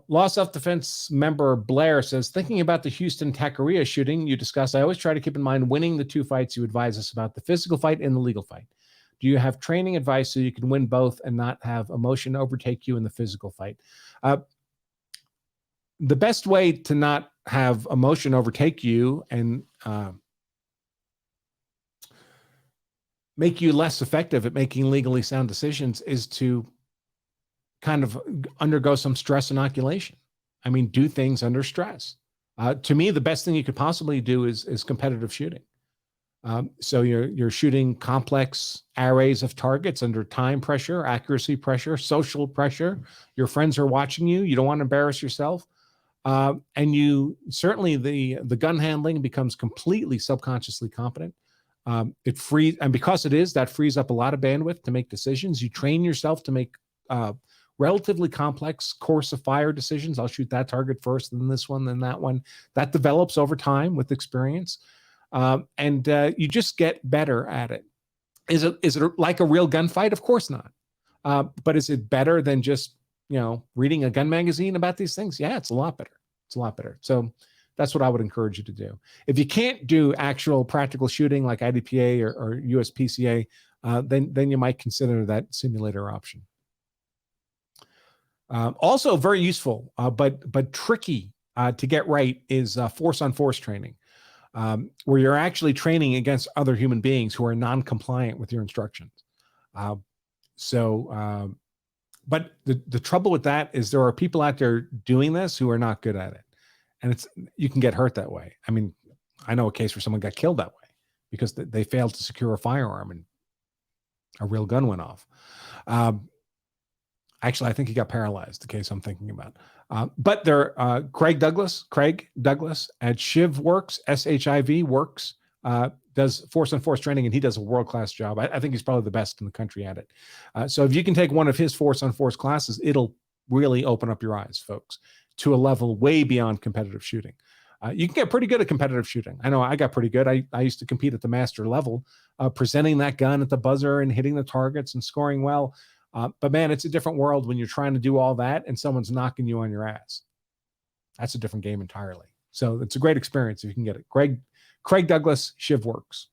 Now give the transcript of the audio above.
Law Self-Defense member Blair says, thinking about the Houston Taqueria shooting you discussed, I always try to keep in mind winning the two fights you advise us about, the physical fight and the legal fight. Do you have training advice so you can win both and not have emotion overtake you in the physical fight? The best way to not have emotion overtake you and make you less effective at making legally sound decisions is to kind of undergo some stress inoculation. I mean, do things under stress. To me, the best thing you could possibly do is competitive shooting. So you're shooting complex arrays of targets under time pressure, accuracy pressure, social pressure. Your friends are watching you. You don't want to embarrass yourself. And you certainly the gun handling becomes completely subconsciously competent. It frees, and because it is, that frees up a lot of bandwidth to make decisions. You train yourself to make relatively complex course of fire decisions. I'll shoot that target first, then this one, then that one. That develops over time with experience. And you just get better at it. Is it like a real gunfight? Of course not. But is it better than just, reading a gun magazine about these things? Yeah, it's a lot better. It's a lot better. So that's what I would encourage you to do. If you can't do actual practical shooting like IDPA or USPCA, then you might consider that simulator option. Also very useful, but tricky to get right is force-on-force training, where you're actually training against other human beings who are non-compliant with your instructions. But the trouble with that is there are people out there doing this who are not good at it. And you can get hurt that way. I mean, I know a case where someone got killed that way because they failed to secure a firearm and a real gun went off. Actually, I think he got paralyzed, the case I'm thinking about. But there, Craig Douglas at Shiv Works, SHIV Works, does force-on-force training, and he does a world-class job. I think he's probably the best in the country at it. So if you can take one of his force-on-force classes, it'll really open up your eyes, folks, to a level way beyond competitive shooting. You can get pretty good at competitive shooting. I know I got pretty good. I used to compete at the master level, presenting that gun at the buzzer and hitting the targets and scoring well. But man, it's a different world when you're trying to do all that and someone's knocking you on your ass. That's a different game entirely. So it's a great experience if you can get it. Craig Douglas, Shiv Works.